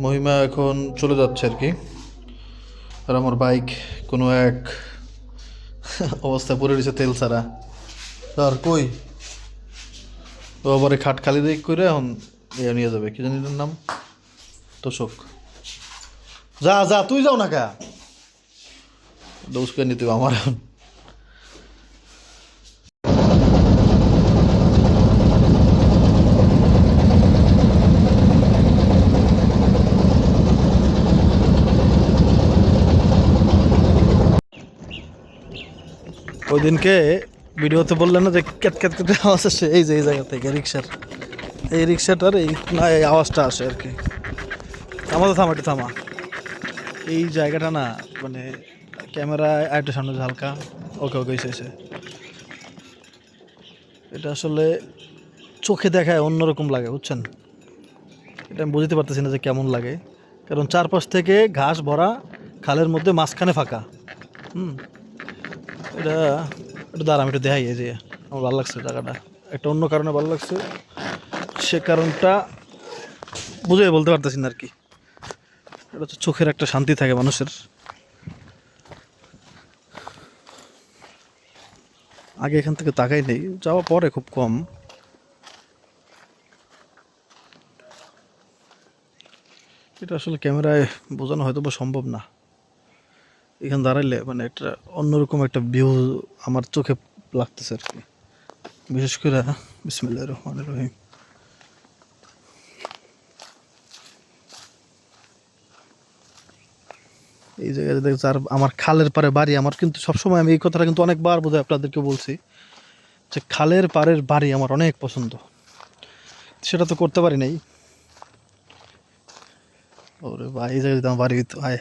মহিমা এখন চলে যাচ্ছে আর কি। আর আমার বাইক কোনো এক অবস্থায় পড়ে রয়েছে তেল ছাড়া। আর কই ও আবার খাট খালি দিক করে এখন নিয়ে যাবে, কি জানি নাম, তোষক। যা যা, তুই যাও না কা দোষ করে নিতে আমার এখন। ওই দিনকে ভিডিওতে বললেন না যে ক্যাট ক্যাট ক্যাট আওয়াজ আসে, এই যে এই জায়গা থেকে রিক্সার, এই রিক্সাটার এই না এই আওয়াজটা আসে আর কি। থামা তো থামা, একটু থামা। এই জায়গাটা না মানে ক্যামেরা একটা সামনে হালকা, ওকে ওকে এসে এটা আসলে চোখে দেখায় অন্যরকম লাগে, বুঝছেন? এটা আমি বুঝতে পারতেছি না যে কেমন লাগে, কারণ চারপাশ থেকে ঘাস ভরা, খালের মধ্যে মাঝখানে ফাঁকা। এটা একটু দাঁড়া, আমি একটু দেখাই। এই যে আমার ভালো লাগছে জায়গাটা, একটা অন্য কারণে ভালো লাগছে, সে কারণটা বুঝে বলতে পারতেছি না আর কি। এটা তো চোখের একটা শান্তি থাকে মানুষের। আগে এখান থেকে তাকাই নেই, যাওয়া পরে খুব কম। এটা আসলে ক্যামেরায় বোঝানো হয়তো বা সম্ভব না। এখানে দাঁড়াইলে মানে একটা অন্যরকম একটা ভিউ আমার চোখে লাগতেছে আর কি। বিশেষ করে বিসমিল্লাহির রহমানির রহিম। এই জায়গায় দেখ, যার আমার খালের পারে বাড়ি, আমার কিন্তু সবসময় আমি এই কথাটা কিন্তু অনেকবার বোধহয় আপনাদেরকে বলছি যে খালের পাড়ের বাড়ি আমার অনেক পছন্দ, সেটা তো করতে পারি নাই। ওরে ভাই, এই জায়গায় যদি আমার বাড়ি হইতো, আয়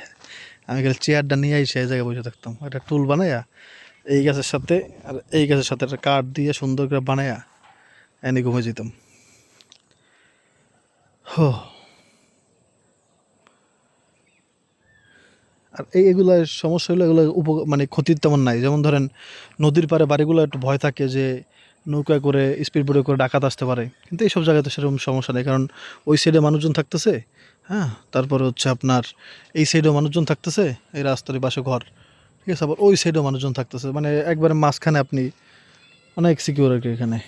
আমি গেলে চেয়ারটা নিয়ে আই সেই জায়গায় বসে থাকতাম, একটা টুল বানাইয়া এই গাছের সাথে আর এই গাছের সাথে একটা কাঠ দিয়ে সুন্দর করে বানাইয়া এনে ঘুমে যেতাম। হো। আর এগুলো সমস্যা হলো, এগুলো মানে ক্ষতির তেমন নাই। যেমন ধরেন নদীর পাড়ে বাড়িগুলো একটু ভয় থাকে যে নৌকা করে স্পিড বোটে করে ডাকাত আসতে পারে, কিন্তু এইসব জায়গায় তো সেরকম সমস্যা নেই, কারণ ওই সাইডে মানুষজন থাকতেছে। হ্যাঁ, তারপরে হচ্ছে আপনার এই সাইডেও মানুষজন থাকতেছে, এই রাস্তার পাশে ঘর, ঠিক আছে, আবার ওই সাইডেও মানুষজন থাকতেছে, মানে একবারে মাঝখানে আপনি অনেক সিকিউর আর কি এখানে।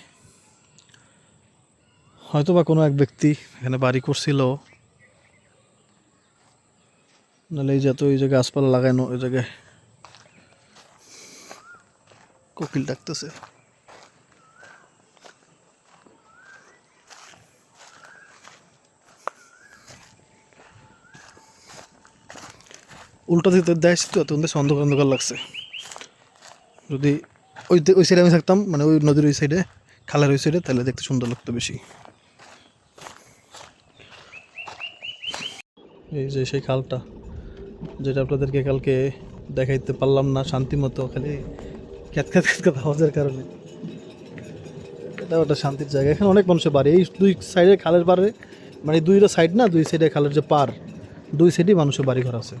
হয়তো বা কোনো এক ব্যক্তি এখানে বাড়ি করছিল, নাহলে এই যে এত এই যে গাছপালা লাগানো, ওই জায়গায় কোকিল ডাকতেছে। উল্টা দিতে দেয় তো, তখন দেশে অন্ধকার অন্ধকার লাগছে। যদি ওই সাইডে আমি থাকতাম, মানে ওই নদীর ওই সাইডে, খালের ওই সাইডে, তাহলে দেখতে সুন্দর লাগতো বেশি। এই যে সেই খালটা, যেটা আপনাদেরকে কালকে দেখাইতে পারলাম না শান্তি মতো, খালি খ্যাত খ্যাত খ্যাত খ্যাত আওয়াজের কারণে। এটা একটা শান্তির জায়গা, এখানে অনেক মানুষের বাড়ি, এই দুই সাইডে খালের পাড়ে, মানে দুইটা সাইড না, দুই সাইডে খালের যে পার, দুই সাইডেই মানুষের বাড়ি ঘর আছে।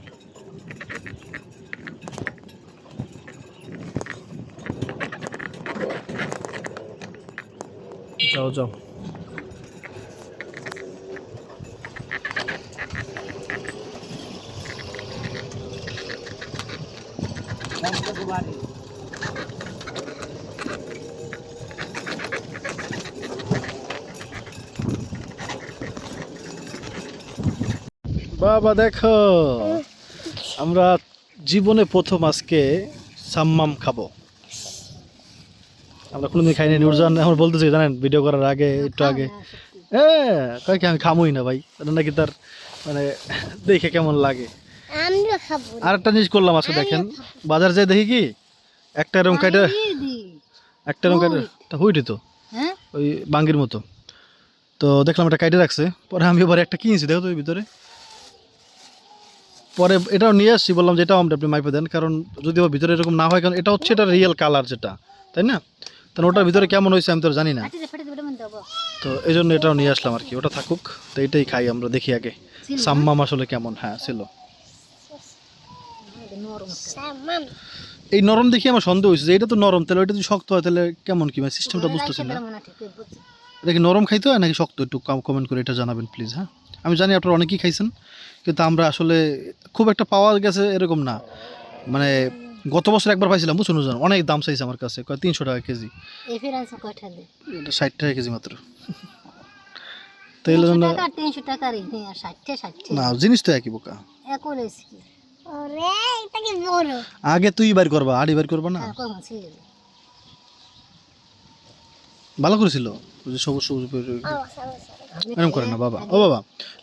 যাও যাও। বাবা দেখো, আমরা জীবনে প্রথম আজকে সাম্মাম খাবো। আমরা কোনোদিন খাইনি। নুরজান এখন বলতেছি জানেন, ভিডিও করার আগে একটু আগে, হ্যাঁ কয় কি আমি খামোই না ভাই, এটা নাকি তার মানে দেখে কেমন লাগে। আর একটা জিনিস করলাম আজকে, দেখেন বাজার যাই দেখি কি একটা এরকম কাইটা, একটা এরকম কাইটা হুইটি তো ওই বাঙ্গির মতো, তো দেখলাম একটা কাইটে রাখছে, পরে আমি এবার একটা কিনছি, দেখো তো ওই ভিতরে। পরে এটাও নিয়ে আসছি, বললাম যে এটাও আপনি মাইপে দেন, কারণ যদি ওর ভিতরে এরকম না হয়, কারণ এটা হচ্ছে এটা রিয়েল কালার যেটা, তাই না? তাহলে ওটার ভিতরে কেমন হয়েছে আমি তো জানি না, তো এই জন্য এটাও নিয়ে আসলাম আর কি। ওটা থাকুক, তো এইটাই খাই আমরা, দেখি আগে সাম্মাম আসলে কেমন। হ্যাঁ ছিল, এই নরম দেখি আমার সন্দেহ হয়েছে যে এটা তো নরম, তাহলে ওইটা যদি শক্ত হয় তাহলে কেমন কি, মানে সিস্টেমটা বুঝতেছি না। এটা কি নরম খাইতে হয় নাকি শক্ত? একটু কমেন্ট করে এটা জানাবেন প্লিজ। হ্যাঁ, আমি জানি আপনারা অনেকেই খাইছেন, কিন্তু আমরা আসলে খুব একটা পাওয়া গেছে এরকম না। মানে গত বছর একবার পাইছিলাম, বুঝুন জান, অনেক দাম চাইছে আমার কাছে, 300 টাকা কেজি। এটা 60 টাকা কেজি মাত্র। তো এর জন্য 300 টাকা রে, 60 না, জিনিস তো একই বোকা। আগে তুই বাইর করবা, আড়ি বাইর করবা না। ভালো করেছিল ওই যে সবুজ সবুজ এরকম করে না বাবা। ও বাবা,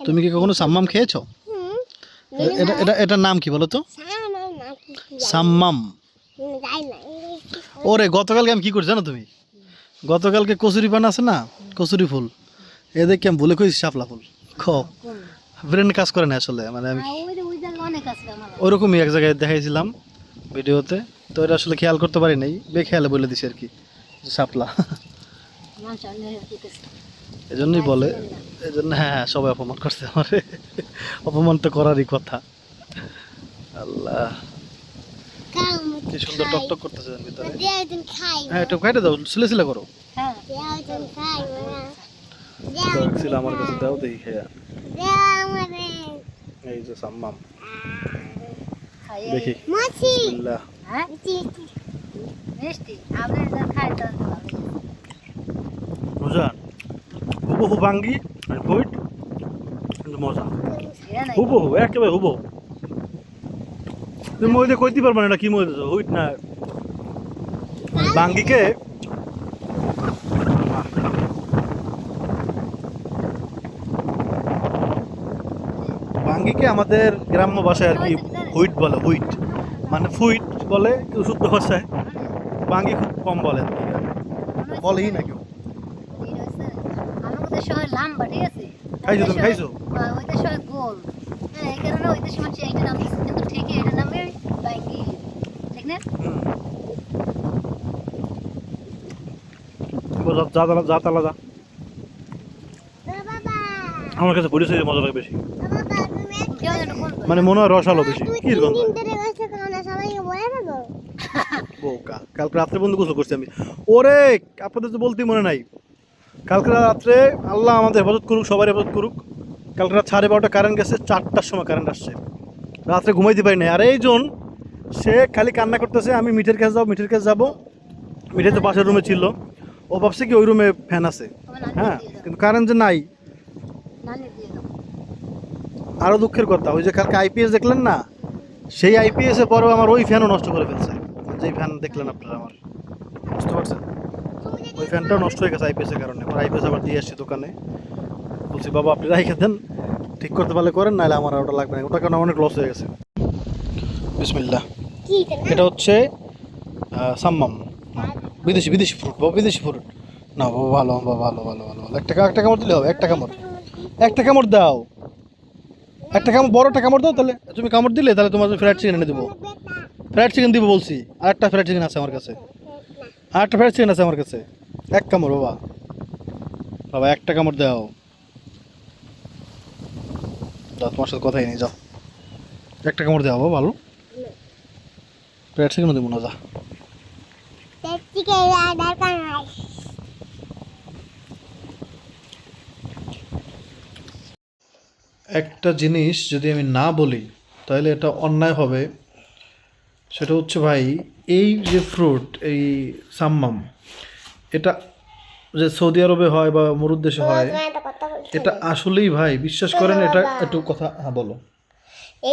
তুমি কি কখনো সাম্মাম খেয়েছো? এটা এটা এটার নাম কি বলো তো? সাম্মাম। ওরে গতকালকে আমি কি করছি জানো তুমি? গতকালকে কচুরি পান আছে না, কচুরি ফুল, এ দেখে আমি ভুলে কইছি শাপলা ফুল। ব্রেন কাজ করে না আসলে, মানে আমি ওরকমই এক জায়গায় দেখাইছিলাম ভিডিওতে, তো এটা আসলে খেয়াল করতে পারি নাই, বেখেয়ালে বলে দিছি আর কি শাপলা। এজন্যই বলে, এজন্য হ্যাঁ হ্যাঁ সবাই অপমান করছে আমারে। অপমান তো করারই কথা। আল্লাহ কি সুন্দর টকটক করতেছে ভিতরে। হ্যাঁ একটু খাইতে দাও, সিলে সিলে করো। ছিল আমার কাছে, দাও দেখি খেয়া। এই যে সাম্মাম দেখি। বিসমিল্লাহ। মজা হুবহু বাঙ্গি আর হুইট, কিন্তু মজা হুবহু একেবারে হুবহু। তুমি মধ্যে কইতে পারবে না এটা কি মধ্যে হুইট না বাঙ্গিকে। বাঙ্গিকে আমাদের গ্রাম্য ভাষায় আর কি হুইট বলে, হুইট মানে ফুইট বলে কেউ শুদ্ধ ভাষায়, বাঙ্গি খুব কম বলে, বলেই না কেউ। খাইছো তুমি, খাইছো? জাত আলাদা। আমার কাছে পরিচয় মজা লাগে বেশি, মানে মনে হয় রসালো বেশি। কি গন্ধ বোকা। কালকে রাত্রে বন্ধু গোসল করছি আমি। ওরে আপনাদের তো বলতেই মনে নাই, কালকে রাত্রে আল্লাহ আমাদের হেফাজত করুক, সবার হেফাজত করুক, কালকে রাত 12:30 কারেন্ট গেছে, 4টার সময় কারেন্ট আসছে। রাত্রে ঘুমাইতে পারি নাই। আর এইজন সে খালি কান্না করতেছে, আমি মিঠের কাছে যাবো, মিঠের কাছে যাবো। মিঠের তো পাশের রুমে ছিল, ও ভাবছে কি ওই রুমে ফ্যান আছে, হ্যাঁ, কিন্তু কারেন্ট যে নাই। আরও দুঃখের কথা, ওই যে কালকে আইপিএস দেখলেন না, সেই আইপিএসে পরেও আমার ওই ফ্যানও নষ্ট করে ফেলছে। যেই ফ্যান দেখলেন আপনারা আমার, বুঝতে পারছেন, ওই ফ্যানটাও নষ্ট হয়ে গেছে আইপিএসের কারণে। আমার আইপিএস আবার দিয়ে আসছি দোকানে, বলছি বাবা আপনি রাইখে দেন, ঠিক করতে পারলে করেন, নাহলে আমার ওটা লাগবে না, ওটা কারণে অনেক লস হয়ে গেছে। বিসমিল্লাহ। এটা হচ্ছে সাম্মাম, বিদেশি বিদেশি ফ্রুট বাবা, বিদেশি ফ্রুট না বাবা, ভালো বাবা, ভালো ভালো ভালো ভালো। একটা কামড় দিলে হবে, একটা কামড়, একটা কামড় দাও, একটা কামড়, বড় একটা কামড় দাও, তাহলে তুমি কামড় দিলে তাহলে তোমার ফ্রাইড চিকেন এনে দেবো। ফ্রাইড চিকেন দিব বলছি, আরেকটা ফ্রাইড চিকেন আছে আমার কাছে, আরেকটা ফ্রাইড চিকেন আছে আমার কাছে। এক কামড় বাবা, বাবা একটা কামড় দাও, যাও তোমার সাথে কথাই নেই, যাও একটা কামড় দাও বাবা, ভালো ফ্রাইড চিকেনও দেবো না, যা। একটা জিনিস যদি আমি না বলি তাহলে এটা অন্যায় হবে, সেটা হচ্ছে ভাই, এই যে ফ্রুট, এই সাম্মাম, এটা যে সৌদি আরবে হয় বা মরুদ দেশে হয়, এটা আসলেই ভাই বিশ্বাস করেন, এটা একটু কথা, হ্যাঁ বলো।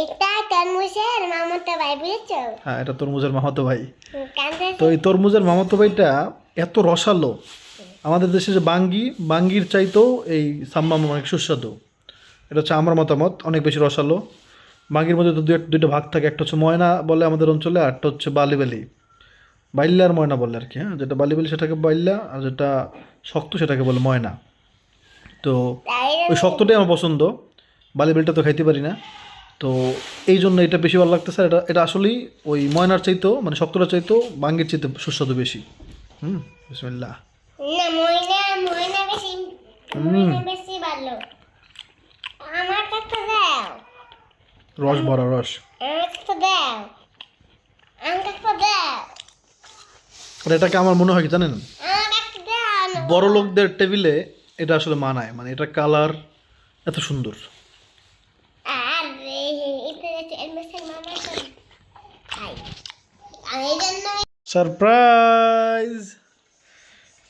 এটা তরমুজের মামাতো ভাই, বুঝেছো? হ্যাঁ এটা তরমুজের মামাতো ভাই। তো এই তরমুজের মামাতো ভাইটা এত রসালো, আমাদের দেশে যে বাঙ্গির চাইতেও এই সাম্মাম অনেক সুস্বাদু। এটা হচ্ছে আমার মতামত, অনেক বেশি রসালো। বাঙ্গির মধ্যে তো দুইটা ভাগ থাকে, একটা হচ্ছে ময়না বলে আমাদের অঞ্চলে, আরটা হচ্ছে বালিবেলি, বাইল্লা আর ময়না বলে আর কি। হ্যাঁ, যেটা বালিবেলি সেটাকে বাইল্লা, আর যেটা শক্ত সেটাকে বলে ময়না। তো ওই শক্তটাই আমার পছন্দ, বালিবেলিটা তো খাইতে পারি না, তো এই জন্য এটা বেশি ভালো লাগতেছে। এটা এটা আসলেই ওই ময়নার চাইতেও, মানে শক্তটার চাইতেও বাঙ্গির চাইতে সুস্বাদু বেশি। বিসমিল্লাহ। না ময়না, ময়না বেশি, ময়না বেশি ভালো। আমার কাছে দাও, রস ভরা রস। আমার কাছে দাও, আমার কাছে দাও, আর এটাকে আমার মনে হয় কি জানেন, আমার কাছে দাও। বড় লোকদের টেবিলে এটা আসলে মানায়, মানে এটা কালার এত সুন্দর। আরে এটা এমএসএর মামা খাই এই জন্য সারপ্রাইজ!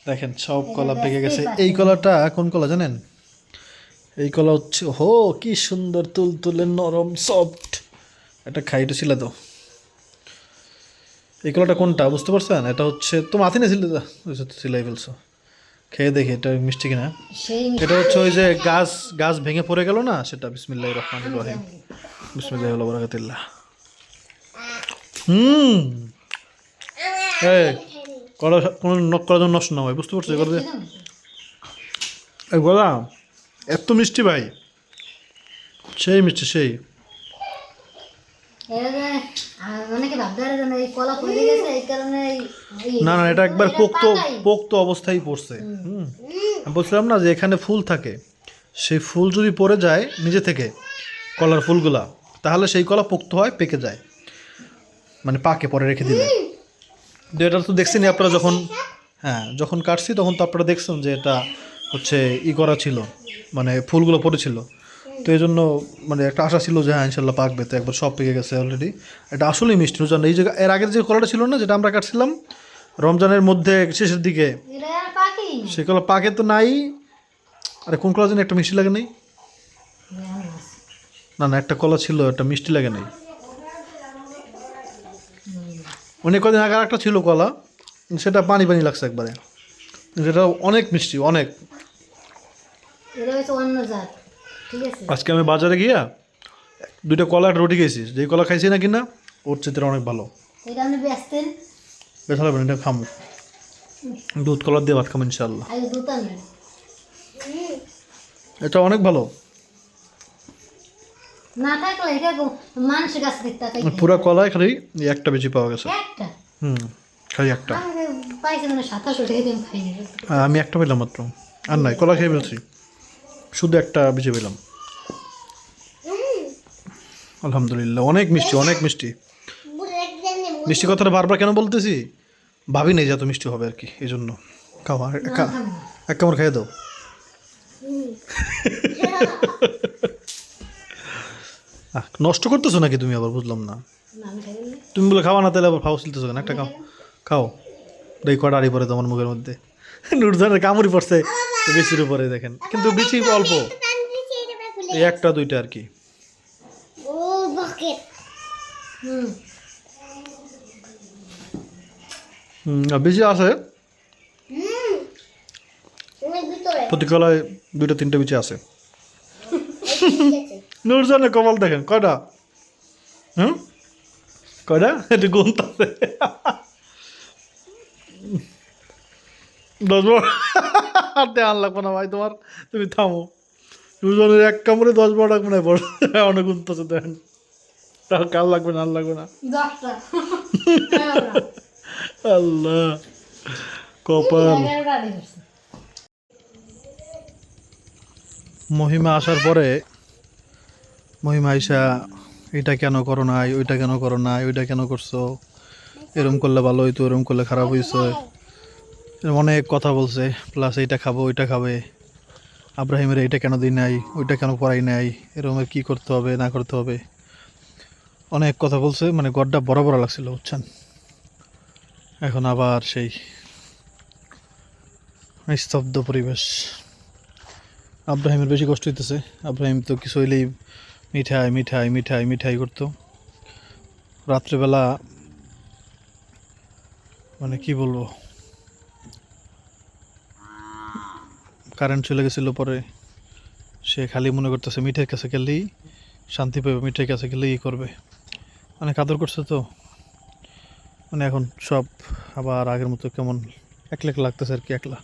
দেখেন সব কলা পেকে গেছে। এই কলাটা কোন কলা জানেন? এই কলা হচ্ছে, হো কি সুন্দর তুলতুলে নরম সফট। এটা খাইটা ছিল তো। এই কলাটা কোনটা বুঝতে পারছেন? এটা হচ্ছে তো মাথি না ছিল সিলাই ফেলছো। খেয়ে দেখি এটা মিষ্টি কিনা। সেই এটা হচ্ছে ওই যে গাছ গাছ ভেঙে পড়ে গেল না, সেটা। বিসমিল্লাহির রহমানির রহিম। বিসমিল্লাহি ওয়া বারাকাতুল্লাহ। এই কলা কোনো নক করার জন্য নষ্ট না হয়, বুঝতে পারছো? এগুলো এই গলা এত মিষ্টি ভাই, সেই মিষ্টি সেই। অনেকে ভাবতে পারে যে এই কলা পড়ে গেছে এই কারণে না না, এটা একবার পোক্ত পোক্ত অবস্থায় পড়ছে। আমি বলছিলাম না যে এখানে ফুল থাকে, সেই ফুল যদি পড়ে যায় নিজে থেকে কলার ফুলগুলা, তাহলে সেই কলা পোক্ত হয়, পেকে যায়, মানে পাকে পরে রেখে দিলে। তো এটা তো দেখছেনি আপনারা যখন, হ্যাঁ যখন কাটছি তখন তো আপনারা দেখছেন যে এটা হচ্ছে ই করা ছিল, মানে ফুলগুলো পড়েছিল। তো এই জন্য মানে একটা আশা ছিল যে হ্যাঁ ইনশাল্লাহ পাকবে। তো একবার সব পেকে গেছে অলরেডি। এটা আসলেই মিষ্টি রমজান। এই যে এর আগের যে কলাটা ছিল না, যেটা আমরা কাটছিলাম রমজানের মধ্যে শেষের দিকে, এটা আর পাকি সে কলা পাকে তো নাই। আরে কোন কলা যেন একটা মিষ্টি লাগে নাই? না না, একটা কলা ছিল একটা মিষ্টি লাগে নাই। অনেক কদিন আগে একটা ছিল কলা, সেটা পানি পানি লাগছে একবারে। যেটা অনেক মিষ্টি, অনেক। এটা হচ্ছে অন্য জাত, ঠিক আছে। আজকে আমি বাজারে গিয়া 2টা কলা একটা রুটি খেয়েছি। যেই কলা খাইছি না কিনা ওর চেয়ে অনেক ভালো। এটা আপনি বেচতেন, বেশ হবে না, এটা খামো। দুধ কলা দিয়ে ভাত খাবো ইনশাল্লাহ। আগে দুধ আনবেন। এটা অনেক ভালো। না থাকলে এটা মানুষের কাছ থেকে তাকাই পুরো কলায় খালি এই একটা বেশি পাওয়া গেছে। একটা খালি একটা। আমি পাইছি মানে 2700 টাকা দিয়ে আমি খাইনি। আমি একটা পেলাম মাত্র, আর নাই কলা খেয়ে ফেলছি, শুধু একটা বেশি পেলাম। আলহামদুলিল্লাহ, অনেক মিষ্টি, অনেক মিষ্টি। মিষ্টি কথাটা বারবার কেন বলতেছি, ভাবি নেই যে এত মিষ্টি হবে আর কি, এই জন্য। খাও এক কামড় খেয়ে দাও। নষ্ট করতেছো নাকি তুমি আবার? বুঝলাম না। আমি খাইনি। তুমি বলে খাওয়া না, তাহলে আবার ফাউস দিতেছো কেন? একটা খাও, খাও। এই কটা আড়ি পরে তোমার মুখের মধ্যে। নুরজানের কামড়ি পড়ছে বেশির উপরে, দেখেন কিন্তু বেশি অল্প, এই একটা দুইটা আর কি। ও বকেট আর বেশি আছে অনেক ভিতরে প্রতি কলায় 2টা 3টা বিচি আছে। নুরজানের কপাল দেখেন কয়টা, কয়টা একটু গুন্ত আছে। 10 বড় হাতে আন লাগবো না ভাই তোমার, তুমি থামো। দুজনের এক কামড়ে 10 বড় মনে হয় বড়, অনেক গুন্ত আছে দেখেন। তাও কাল লাগবে না, আর লাগবে না। 10টা আল্লাহ কপাল। 11টা আড়ি করছে। মহিমা আসার পরে মহিমা আইসা এটা কেন করো নাই, ওইটা কেন করো নাই, ওইটা কেন করছো, এরম করলে ভালো হইতো, এরম করলে খারাপ হয়েছে, অনেক কথা বলছে। প্লাস এইটা খাবো ওইটা খাবে, আব্রাহিমের এইটা কেন দিই নাই, ওইটা কেন পড়াই নাই, এরকমের কী করতে হবে না করতে হবে, অনেক কথা বলছে। মানে গড্ডা বড় বড় লাগছিল, বুঝছেন। এখন আবার সেই নিস্তব্ধ পরিবেশ। আব্রাহিমের বেশি কষ্ট হইতেছে। আব্রাহিম তো কিছু হইলেই মিঠাই মিঠাই মিঠাই মিঠাই করতো। রাত্রেবেলা মানে কি বলবো, কারেন্ট চলে গেছিলো পরে সে খালি মনে করতেছে মিঠাইয়ের কাছে গেলেই শান্তি পাবে, মিঠাইয়ের কাছে গেলেই করবে। অনেক আদর করছে তো, মানে এখন সব আবার আগের মতো কেমন একলা একলা লাগতেছে আর কি, একলা।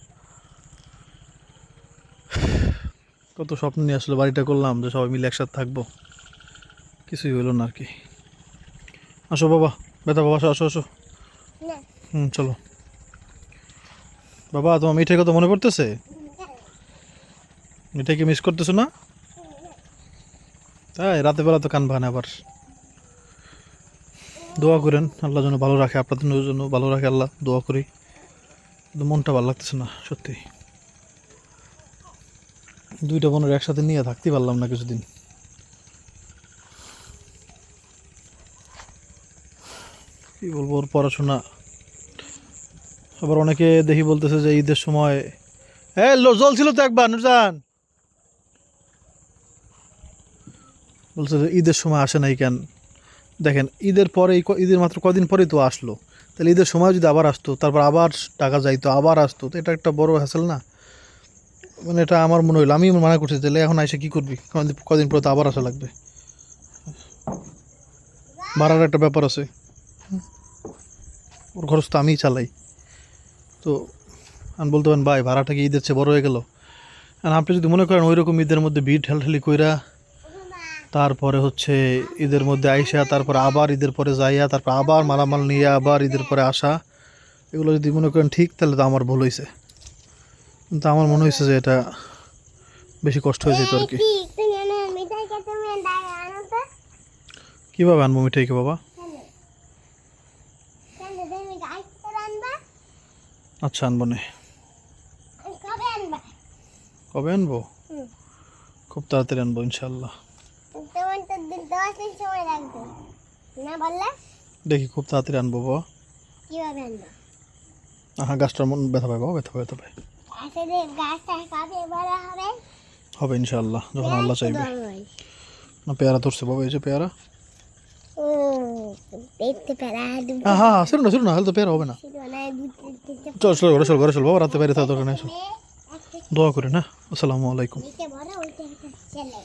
কত স্বপ্ন নিয়ে আসলে বাড়িটা করলাম যে সবাই মিলে একসাথে থাকবো, কিছুই হইলো না আর কি। আসো বাবা, বেটা বাবা, আসো আসো আসো। চলো বাবা, তোমার মিঠাই কথা মনে পড়তেছে? মিঠাইকে মিস করতেছো না? তাই রাতে বেলা তো কান ভাঙে। আবার দোয়া করেন আল্লাহ যেন ভালো রাখে, আপনাদের জন্য ভালো রাখে আল্লাহ, দোয়া করি। কিন্তু মনটা ভালো লাগতেছে না সত্যি। দুইটা বোনের একসাথে নিয়ে থাকতে পারলাম না কিছুদিন। কি বলবো, ওর পড়াশোনা। আবার অনেকে দেখি বলতেছে যে ঈদের সময় জল ছিল তো একবার নুরজান, বলছে যে ঈদের সময় আসে নাই কেন। দেখেন ঈদের পরে ঈদের মাত্র কদিন পরেই তো আসলো, তাহলে ঈদের সময় যদি আবার আসতো, তারপর আবার টাকা যাইতো, আবার আসতো, তো এটা একটা বড় হ্যাসেল না? মানে এটা আমার মনে হইলো, আমি মানা করছি তাহলে এখন এসে কি করবি, কদিন পরে তো আবার আসা লাগবে, ভাড়ার একটা ব্যাপার আছে, ওর খরচ তো আমিই চালাই। তো আমি বলতে পারেন ভাই ভাড়াটা কি ঈদের চেয়ে বড় হয়ে গেল? আর আপনি যদি মনে করেন ওই রকম ঈদের মধ্যে ভিড় ঠেলঠেলি কইরা, তারপরে হচ্ছে ঈদের মধ্যে আইসা, তারপর আবার ঈদের পরে যাইয়া, তারপর আবার মালামাল নিয়ে আবার ঈদের পরে আসা, এগুলো যদি মনে করেন ঠিক, তাহলে তো আমার ভুল হয়েছে। কিন্তু আমার মনে হয়েছে যে এটা বেশি কষ্ট হয়ে যেত আর কি। কি তুমি না মিঠাই খেতে তুমি আনো তো। কীভাবে আনবো মিঠাইকে বাবা? কেন তুমি গাইস করে আনবা? আচ্ছা আনবো না। কবে আনবা? কবে আনবো? হুম। খুব তাড়াতাড়ি আনবো ইনশাল্লাহ। তোমার তো 10 দিন সময় লাগবে না বললে? দেখি খুব তাড়াতাড়ি আনবো বাবা। কিভাবে আনবা? হ্যাঁ, গাছটার মন ব্যথা পায় বাবা, ব্যথা পায়। আসলে গাছটা কবে বড় হবে? হবে ইনশাল্লাহ, যখন আল্লাহ চাইবে। দরকার। না পেয়ারা ধরছে বাবা, এই যে পেয়ারা। ও দেখতে পারা হ্যাঁ হ্যাঁ, শুরু না হলে তো পেয়ারা হবে না। চল ঘরে চল বাবা, রাতে বাইরে থাকার দরকার নেই। দোয়া করি না। আসসালামু আলাইকুম। বড় ওইটা ছেলে